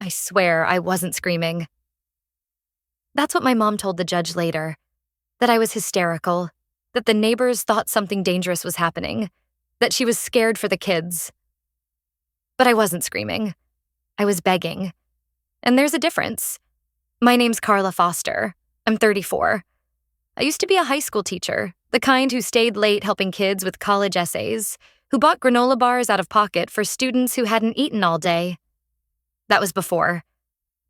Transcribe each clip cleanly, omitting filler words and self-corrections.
I swear I wasn't screaming. That's what my mom told the judge later, that I was hysterical, that the neighbors thought something dangerous was happening, that she was scared for the kids. But I wasn't screaming. I was begging. And there's a difference. My name's Carla Foster. I'm 34. I used to be a high school teacher, the kind who stayed late helping kids with college essays, who bought granola bars out of pocket for students who hadn't eaten all day. That was before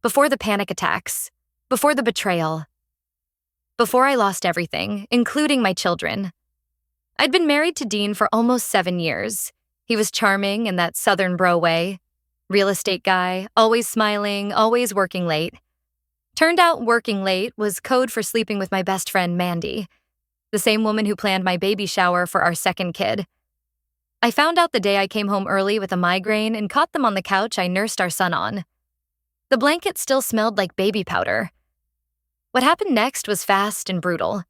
the panic attacks, before the betrayal, before I lost everything, including my children. I'd been married to Dean for almost 7 years. He was charming in that Southern bro way. Real estate guy, always smiling, always working late. Turned out working late was code for sleeping with my best friend, Mandy, the same woman who planned my baby shower for our second kid. I found out the day I came home early with a migraine and caught them on the couch I nursed our son on. The blanket still smelled like baby powder. What happened next was fast and brutal.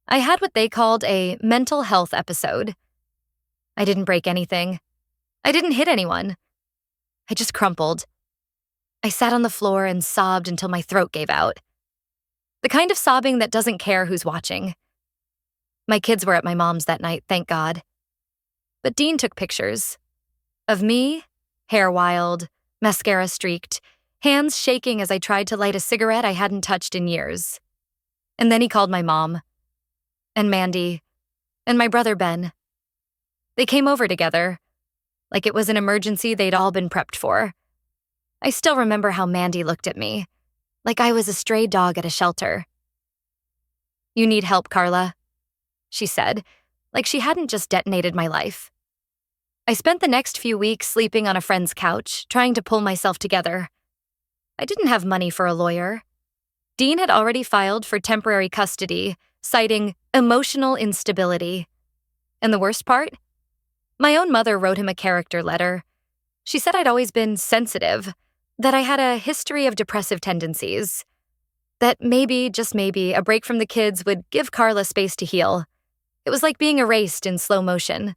I had what they called a mental health episode. I didn't break anything. I didn't hit anyone. I just crumpled. I sat on the floor and sobbed until my throat gave out. The kind of sobbing that doesn't care who's watching. My kids were at my mom's that night, thank God. But Dean took pictures. Of me, hair wild, mascara streaked, hands shaking as I tried to light a cigarette I hadn't touched in years. And then he called my mom. And Mandy. And my brother Ben. They came over together, like it was an emergency they'd all been prepped for. I still remember how Mandy looked at me, like I was a stray dog at a shelter. "You need help, Carla," she said, like she hadn't just detonated my life. I spent the next few weeks sleeping on a friend's couch, trying to pull myself together. I didn't have money for a lawyer. Dean had already filed for temporary custody, citing emotional instability. And the worst part? My own mother wrote him a character letter. She said I'd always been sensitive, that I had a history of depressive tendencies, that maybe, just maybe, a break from the kids would give Carla space to heal. It was like being erased in slow motion.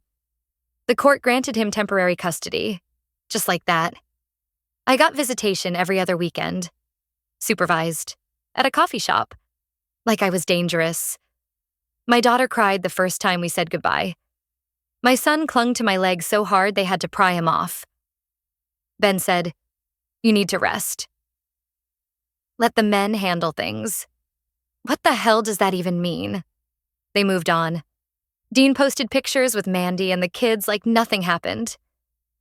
The court granted him temporary custody, just like that. I got visitation every other weekend, supervised, at a coffee shop, like I was dangerous. My daughter cried the first time we said goodbye. My son clung to my leg so hard they had to pry him off. Ben said, "You need to rest. Let the men handle things." What the hell does that even mean? They moved on. Dean posted pictures with Mandy and the kids like nothing happened.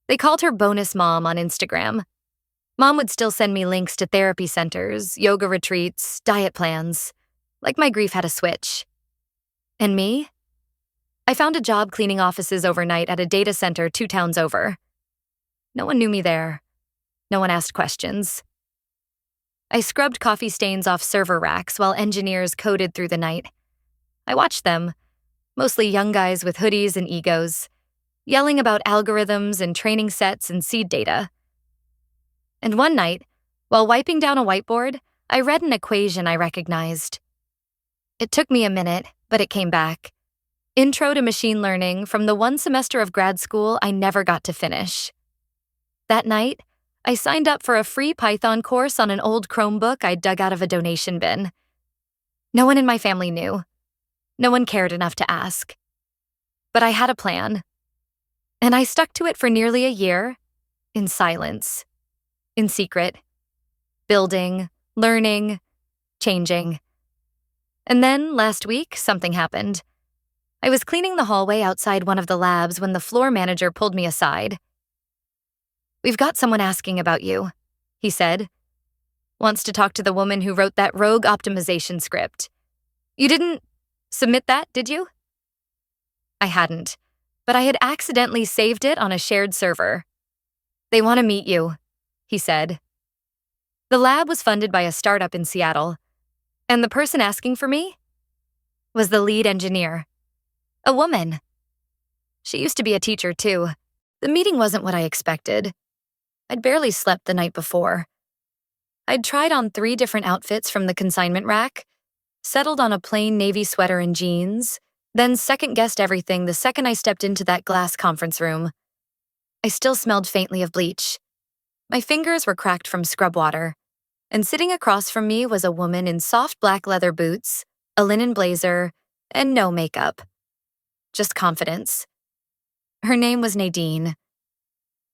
They called her Bonus Mom on Instagram. Mom would still send me links to therapy centers, yoga retreats, diet plans, like my grief had a switch. And me? I found a job cleaning offices overnight at a data center 2 towns over. No one knew me there. No one asked questions. I scrubbed coffee stains off server racks while engineers coded through the night. I watched them, mostly young guys with hoodies and egos, yelling about algorithms and training sets and seed data. And one night, while wiping down a whiteboard, I read an equation I recognized. It took me a minute, but it came back. Intro to Machine Learning from the one semester of grad school I never got to finish. That night, I signed up for a free Python course on an old Chromebook I dug out of a donation bin. No one in my family knew. No one cared enough to ask. But I had a plan. And I stuck to it for nearly a year, in silence, in secret, building, learning, changing. And then, last week, something happened. I was cleaning the hallway outside one of the labs when the floor manager pulled me aside. "We've got someone asking about you," he said. "Wants to talk to the woman who wrote that rogue optimization script. You didn't submit that, did you?" I hadn't, but I had accidentally saved it on a shared server. "They want to meet you," he said. The lab was funded by a startup in Seattle, and the person asking for me was the lead engineer. A woman. She used to be a teacher, too. The meeting wasn't what I expected. I'd barely slept the night before. I'd tried on 3 different outfits from the consignment rack, settled on a plain navy sweater and jeans, then second-guessed everything the second I stepped into that glass conference room. I still smelled faintly of bleach. My fingers were cracked from scrub water, and sitting across from me was a woman in soft black leather boots, a linen blazer, and no makeup. Just confidence. Her name was Nadine.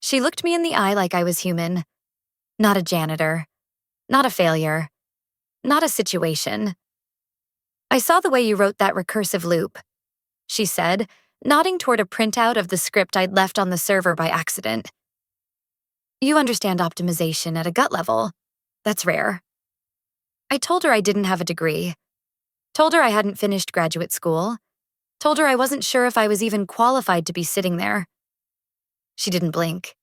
She looked me in the eye like I was human. Not a janitor. Not a failure. Not a situation. "I saw the way you wrote that recursive loop," she said, nodding toward a printout of the script I'd left on the server by accident. "You understand optimization at a gut level. That's rare." I told her I didn't have a degree. Told her I hadn't finished graduate school. Told her I wasn't sure if I was even qualified to be sitting there. She didn't blink.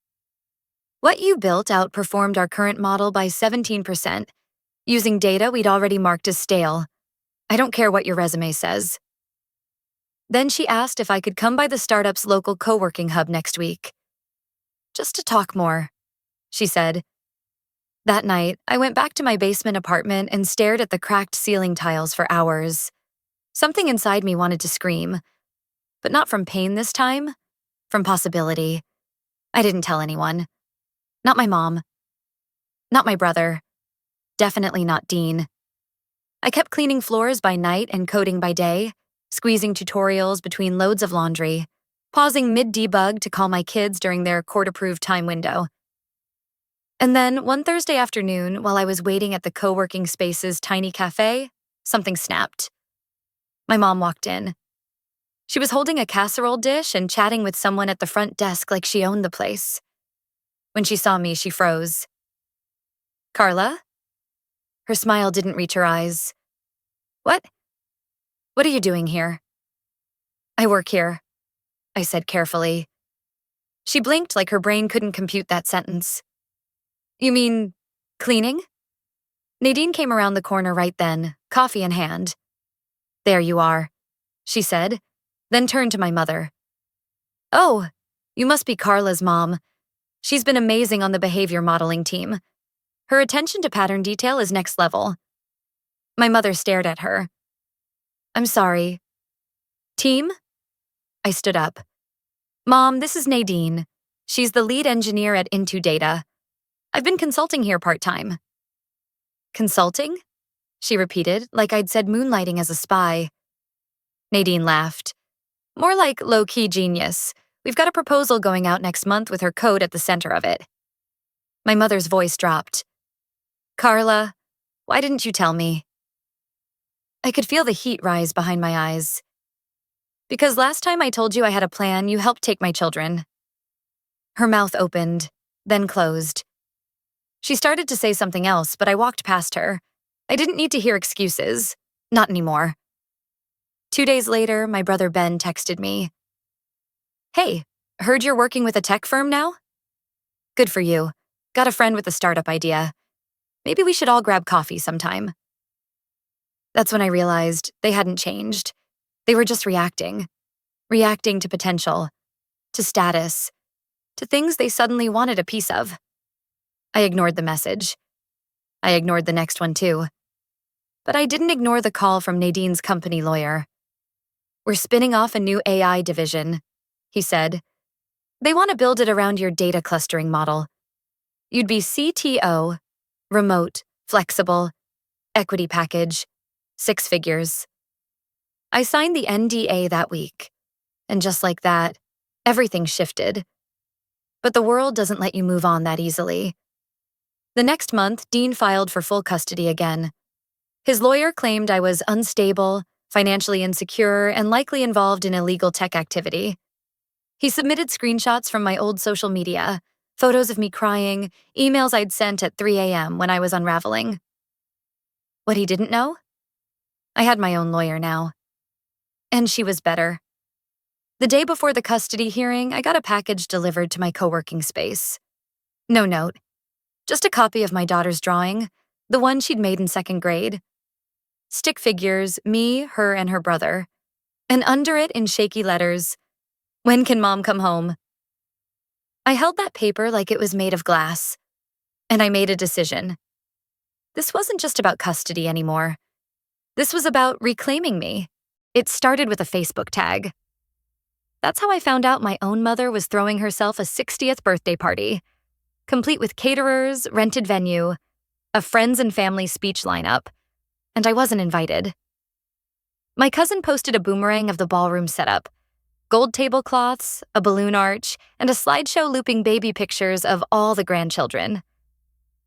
"What you built outperformed our current model by 17%, using data we'd already marked as stale. I don't care what your resume says." Then she asked if I could come by the startup's local co-working hub next week. "Just to talk more," she said. That night, I went back to my basement apartment and stared at the cracked ceiling tiles for hours. Something inside me wanted to scream, but not from pain this time, from possibility. I didn't tell anyone. Not my mom. Not my brother. Definitely not Dean. I kept cleaning floors by night and coding by day, squeezing tutorials between loads of laundry, pausing mid-debug to call my kids during their court-approved time window. And then, one Thursday afternoon, while I was waiting at the co-working space's tiny cafe, something snapped. My mom walked in. She was holding a casserole dish and chatting with someone at the front desk like she owned the place. When she saw me, she froze. "Carla?" Her smile didn't reach her eyes. "What? What are you doing here?" "I work here," I said carefully. She blinked like her brain couldn't compute that sentence. "You mean cleaning?" Nadine came around the corner right then, coffee in hand. "There you are," she said, then turned to my mother. "Oh, you must be Carla's mom. She's been amazing on the behavior modeling team. Her attention to pattern detail is next level." My mother stared at her. "I'm sorry. Team?" I stood up. "Mom, this is Nadine. She's the lead engineer at Into Data. I've been consulting here part-time." "Consulting?" she repeated, like I'd said moonlighting as a spy. Nadine laughed. "More like low-key genius. We've got a proposal going out next month with her code at the center of it." My mother's voice dropped. "Carla, why didn't you tell me?" I could feel the heat rise behind my eyes. "Because last time I told you I had a plan, you helped take my children." Her mouth opened, then closed. She started to say something else, but I walked past her. I didn't need to hear excuses. Not anymore. 2 days later, my brother Ben texted me. "Hey, heard you're working with a tech firm now? Good for you. Got a friend with a startup idea. Maybe we should all grab coffee sometime." That's when I realized they hadn't changed. They were just reacting. Reacting to potential, to status, to things they suddenly wanted a piece of. I ignored the message. I ignored the next one too. But I didn't ignore the call from Nadine's company lawyer. "We're spinning off a new AI division," he said. "They want to build it around your data clustering model. You'd be CTO, remote, flexible, equity package, 6 figures." I signed the NDA that week, and just like that, everything shifted. But the world doesn't let you move on that easily. The next month, Dean filed for full custody again. His lawyer claimed I was unstable, financially insecure, and likely involved in illegal tech activity. He submitted screenshots from my old social media, photos of me crying, emails I'd sent at 3 a.m. when I was unraveling. What he didn't know? I had my own lawyer now. And she was better. The day before the custody hearing, I got a package delivered to my co-working space. No note. Just a copy of my daughter's drawing, the one she'd made in 2nd grade. Stick figures, me, her, and her brother. And under it, in shaky letters, "When can Mom come home?" I held that paper like it was made of glass. And I made a decision. This wasn't just about custody anymore. This was about reclaiming me. It started with a Facebook tag. That's how I found out my own mother was throwing herself a 60th birthday party. complete with caterers, rented venue, a friends and family speech lineup, and I wasn't invited. My cousin posted a boomerang of the ballroom setup, gold tablecloths, a balloon arch, and a slideshow looping baby pictures of all the grandchildren.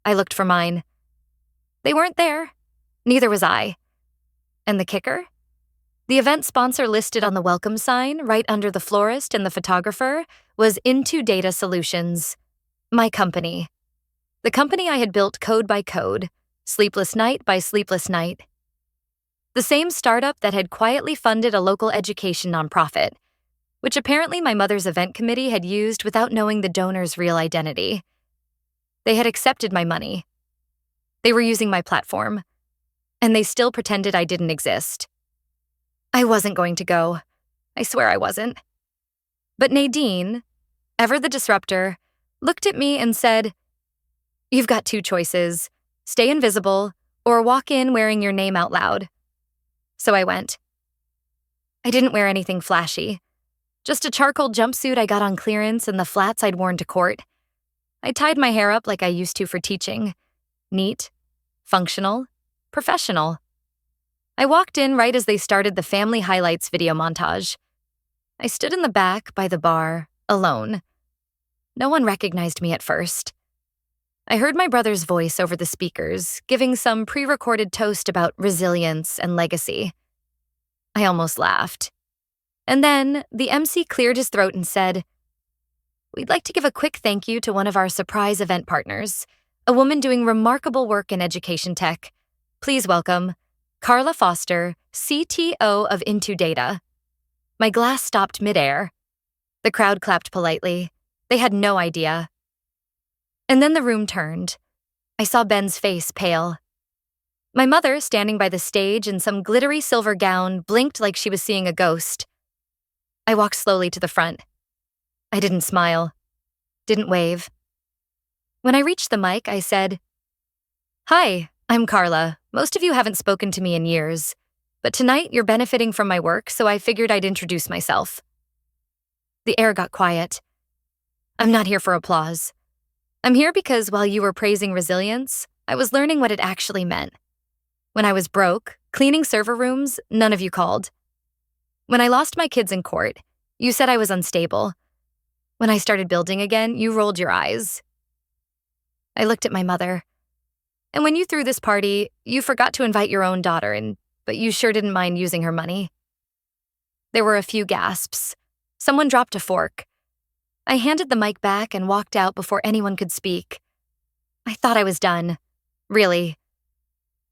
I looked for mine. They weren't there. Neither was I. And the kicker? The event sponsor listed on the welcome sign, right under the florist and the photographer, was Into Data Solutions, my company. The company I had built code by code, sleepless night by sleepless night. The same startup that had quietly funded a local education nonprofit, which apparently my mother's event committee had used without knowing the donor's real identity. They had accepted my money. They were using my platform, and they still pretended I didn't exist. I wasn't going to go. I swear I wasn't. But Nadine, ever the disruptor, looked at me and said, "You've got two choices, stay invisible or walk in wearing your name out loud." So I went. I didn't wear anything flashy, just a charcoal jumpsuit I got on clearance and the flats I'd worn to court. I tied my hair up like I used to for teaching. Neat, functional, professional. I walked in right as they started the family highlights video montage. I stood in the back by the bar, alone. No one recognized me at first. I heard my brother's voice over the speakers, giving some pre-recorded toast about resilience and legacy. I almost laughed. And then the MC cleared his throat and said, "We'd like to give a quick thank you to one of our surprise event partners, a woman doing remarkable work in education tech. Please welcome Carla Foster, CTO of Into Data." My glass stopped midair. The crowd clapped politely. They had no idea. And then the room turned. I saw Ben's face pale. My mother, standing by the stage in some glittery silver gown, blinked like she was seeing a ghost. I walked slowly to the front. I didn't smile, didn't wave. When I reached the mic, I said, "Hi, I'm Carla. Most of you haven't spoken to me in years, but tonight you're benefiting from my work, so I figured I'd introduce myself." The air got quiet. I'm not here for applause. I'm here because while you were praising resilience, I was learning what it actually meant. When I was broke, cleaning server rooms, none of you called. When I lost my kids in court, you said I was unstable. When I started building again, you rolled your eyes. I looked at my mother. And when you threw this party, you forgot to invite your own daughter, but you sure didn't mind using her money. There were a few gasps. Someone dropped a fork. I handed the mic back and walked out before anyone could speak. I thought I was done. Really.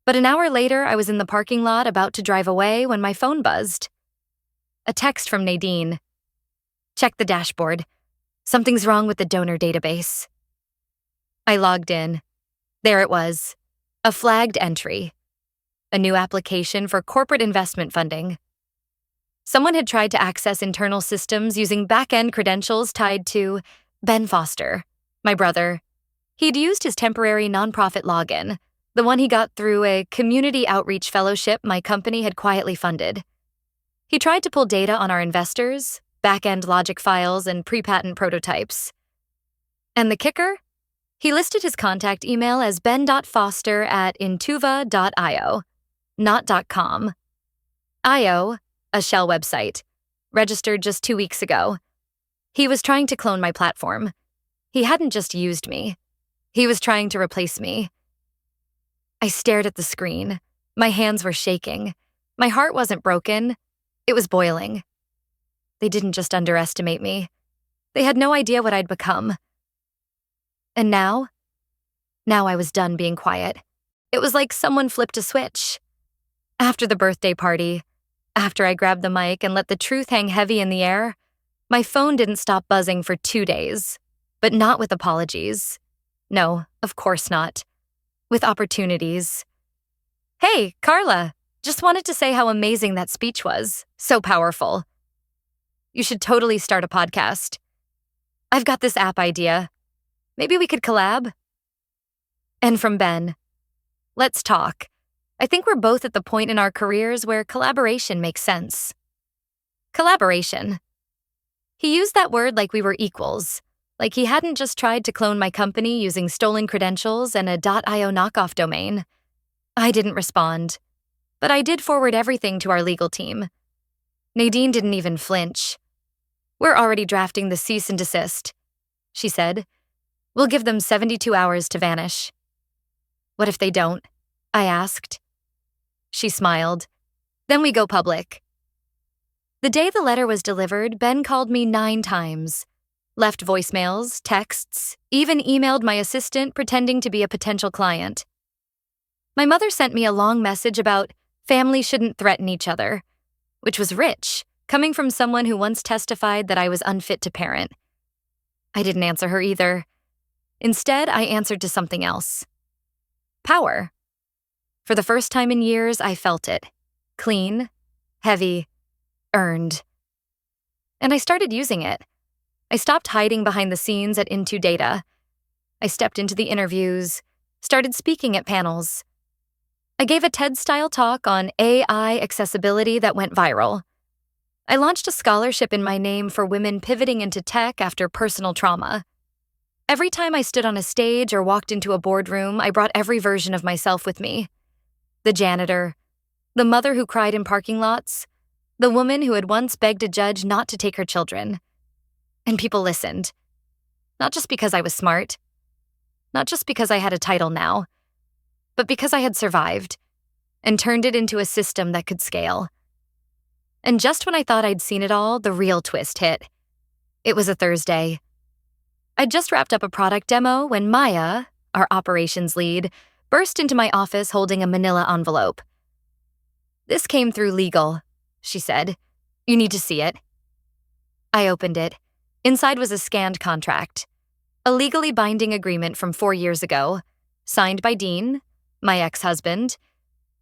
But an hour later, I was in the parking lot about to drive away when my phone buzzed. A text from Nadine. "Check the dashboard. Something's wrong with the donor database." I logged in. There it was. A flagged entry. A new application for corporate investment funding. Someone had tried to access internal systems using back-end credentials tied to Ben Foster, my brother. He'd used his temporary nonprofit login, the one he got through a community outreach fellowship my company had quietly funded. He tried to pull data on our investors, back-end logic files, and pre-patent prototypes. And the kicker? He listed his contact email as ben.foster@intuva.io, not .com. .io, a shell website, registered just 2 weeks ago. He was trying to clone my platform. He hadn't just used me. He was trying to replace me. I stared at the screen. My hands were shaking. My heart wasn't broken. It was boiling. They didn't just underestimate me. They had no idea what I'd become. And now I was done being quiet. It was like someone flipped a switch. After the birthday party, after I grabbed the mic and let the truth hang heavy in the air, my phone didn't stop buzzing for 2 days, but not with apologies. No, of course not. With opportunities. "Hey, Carla, just wanted to say how amazing that speech was. So powerful. You should totally start a podcast. I've got this app idea. Maybe we could collab?" And from Ben, "Let's talk. I think we're both at the point in our careers where collaboration makes sense." Collaboration. He used that word like we were equals, Like he hadn't just tried to clone my company using stolen credentials and a .io knockoff domain. I didn't respond, but I did forward everything to our legal team. Nadine didn't even flinch. "We're already drafting the cease and desist," she said. "We'll give them 72 hours to vanish." "What if they don't?" I asked. She smiled. "Then we go public." The day the letter was delivered, Ben called me 9 times, left voicemails, texts, even emailed my assistant pretending to be a potential client. My mother sent me a long message about families shouldn't threaten each other, which was rich, coming from someone who once testified that I was unfit to parent. I didn't answer her either. Instead, I answered to something else. Power. For the first time in years, I felt it. Clean, heavy, earned. And I started using it. I stopped hiding behind the scenes at Into Data. I stepped into the interviews, started speaking at panels. I gave a TED-style talk on AI accessibility that went viral. I launched a scholarship in my name for women pivoting into tech after personal trauma. Every time I stood on a stage or walked into a boardroom, I brought every version of myself with me. The janitor, the mother who cried in parking lots, the woman who had once begged a judge not to take her children. And people listened. Not just because I was smart, not just because I had a title now, but because I had survived and turned it into a system that could scale. And just when I thought I'd seen it all, the real twist hit. It was a Thursday. I'd just wrapped up a product demo when Maya, our operations lead, burst into my office holding a manila envelope. "This came through legal," she said. "You need to see it." I opened it. Inside was a scanned contract, a legally binding agreement from 4 years ago, signed by Dean, my ex-husband,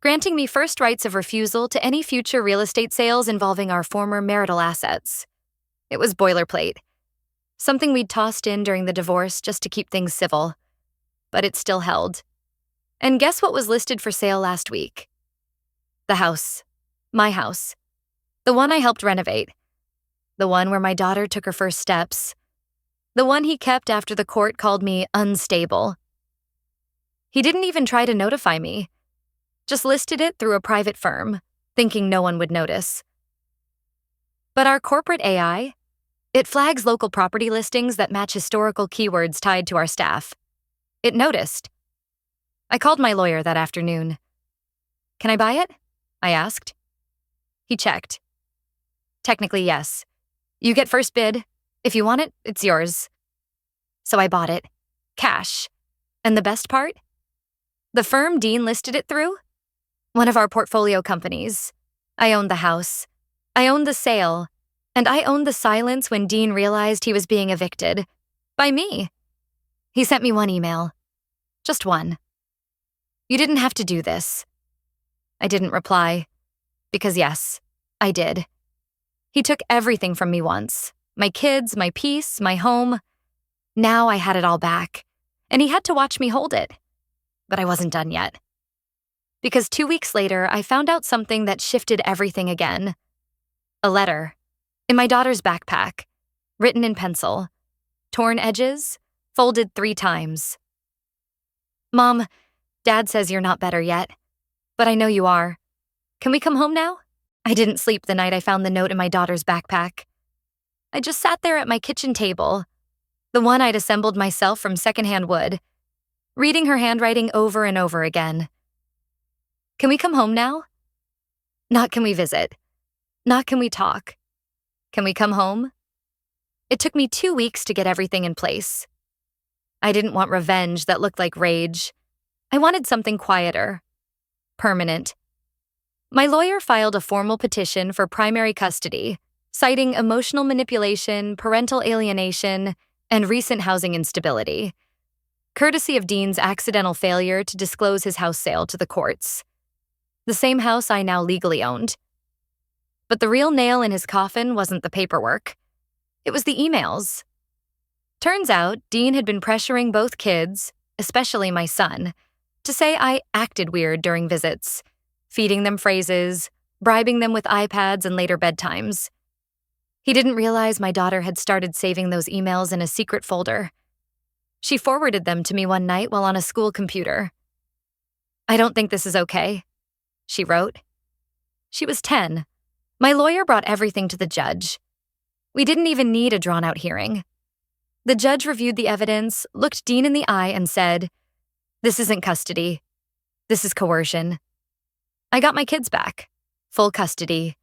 granting me first rights of refusal to any future real estate sales involving our former marital assets. It was boilerplate, something we'd tossed in during the divorce just to keep things civil. But it still held. And guess what was listed for sale last week? The house. My house. The one I helped renovate. The one where my daughter took her first steps. The one he kept after the court called me unstable. He didn't even try to notify me. Just listed it through a private firm, thinking no one would notice. But our corporate AI, it flags local property listings that match historical keywords tied to our staff. It noticed. I called my lawyer that afternoon. "Can I buy it?" I asked. He checked. "Technically, yes. You get first bid. If you want it, it's yours." So I bought it. Cash. And the best part? The firm Dean listed it through? One of our portfolio companies. I owned the house. I owned the sale. And I owned the silence when Dean realized he was being evicted. By me. He sent me one email. Just one. "You didn't have to do this." I didn't reply. Because yes, I did. He took everything from me once. My kids, my peace, my home. Now I had it all back. And he had to watch me hold it. But I wasn't done yet. Because 2 weeks later, I found out something that shifted everything again. A letter. In my daughter's backpack. Written in pencil. Torn edges. Folded 3 times. "Mom, Dad says you're not better yet. But I know you are. Can we come home now?" I didn't sleep the night I found the note in my daughter's backpack. I just sat there at my kitchen table, the one I'd assembled myself from secondhand wood, reading her handwriting over and over again. Can we come home now? Not can we visit. Not can we talk. Can we come home? It took me 2 weeks to get everything in place. I didn't want revenge that looked like rage. I wanted something quieter, permanent. My lawyer filed a formal petition for primary custody, citing emotional manipulation, parental alienation, and recent housing instability, courtesy of Dean's accidental failure to disclose his house sale to the courts. The same house I now legally owned. But the real nail in his coffin wasn't the paperwork. It was the emails. Turns out, Dean had been pressuring both kids, especially my son, to say I acted weird during visits, feeding them phrases, bribing them with iPads and later bedtimes. He didn't realize my daughter had started saving those emails in a secret folder. She forwarded them to me one night while on a school computer. "I don't think this is okay," she wrote. She was 10. My lawyer brought everything to the judge. We didn't even need a drawn-out hearing. The judge reviewed the evidence, looked Dean in the eye, and said, "This isn't custody. This is coercion." I got my kids back. Full custody.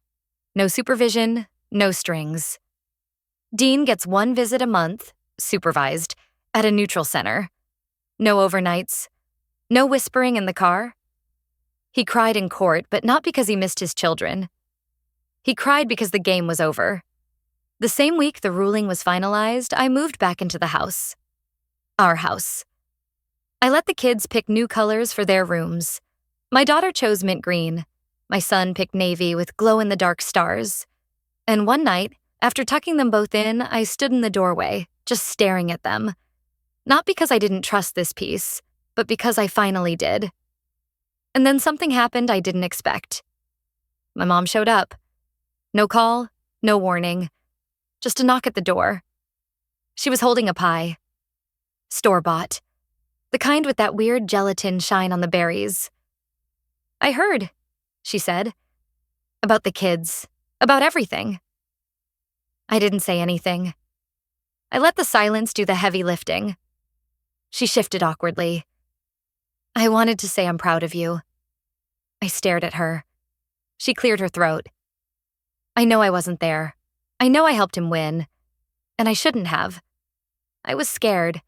No supervision, no strings. Dean gets 1 visit a month, supervised, at a neutral center. No overnights. No whispering in the car. He cried in court, but not because he missed his children. He cried because the game was over. The same week the ruling was finalized, I moved back into the house. Our house. I let the kids pick new colors for their rooms. My daughter chose mint green. My son picked navy with glow-in-the-dark stars. And one night, after tucking them both in, I stood in the doorway, just staring at them. Not because I didn't trust this piece, but because I finally did. And then something happened I didn't expect. My mom showed up. No call, no warning. Just a knock at the door. She was holding a pie. Store-bought. The kind with that weird gelatin shine on the berries. "I heard," she said. "About the kids. About everything." I didn't say anything. I let the silence do the heavy lifting. She shifted awkwardly. "I wanted to say I'm proud of you." I stared at her. She cleared her throat. "I know I wasn't there. I know I helped him win. And I shouldn't have. I was scared.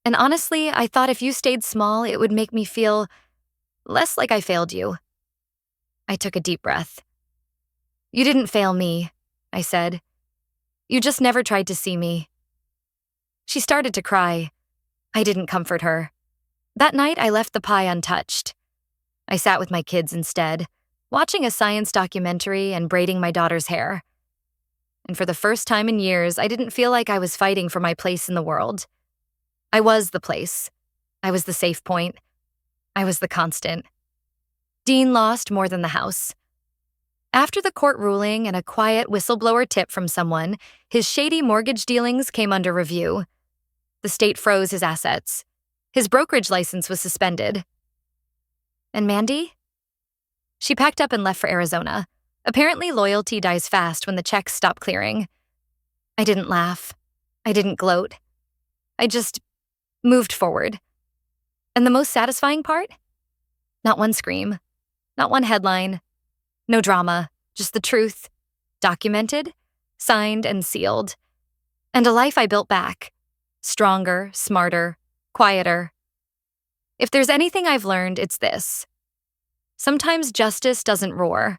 And honestly, I thought if you stayed small, it would make me feel less like I failed you." I took a deep breath. "You didn't fail me," I said. "You just never tried to see me." She started to cry. I didn't comfort her. That night, I left the pie untouched. I sat with my kids instead, watching a science documentary and braiding my daughter's hair. And for the first time in years, I didn't feel like I was fighting for my place in the world. I was the place. I was the safe point. I was the constant. Dean lost more than the house. After the court ruling and a quiet whistleblower tip from someone, his shady mortgage dealings came under review. The state froze his assets. His brokerage license was suspended. And Mandy? She packed up and left for Arizona. Apparently, loyalty dies fast when the checks stop clearing. I didn't laugh. I didn't gloat. I just moved forward. And the most satisfying part? Not one scream. Not one headline. No drama. Just the truth. Documented, signed, and sealed. And a life I built back. Stronger, smarter, quieter. If there's anything I've learned, it's this. Sometimes justice doesn't roar.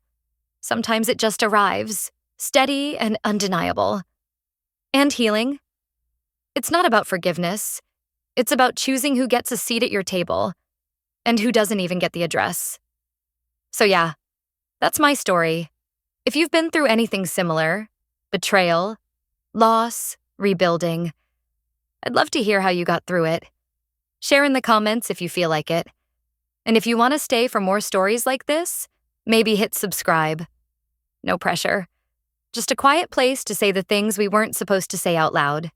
Sometimes it just arrives, steady and undeniable. And healing. It's not about forgiveness. It's about choosing who gets a seat at your table and who doesn't even get the address. So yeah, that's my story. If you've been through anything similar, betrayal, loss, rebuilding, I'd love to hear how you got through it. Share in the comments if you feel like it. And if you want to stay for more stories like this, maybe hit subscribe. No pressure. Just a quiet place to say the things we weren't supposed to say out loud.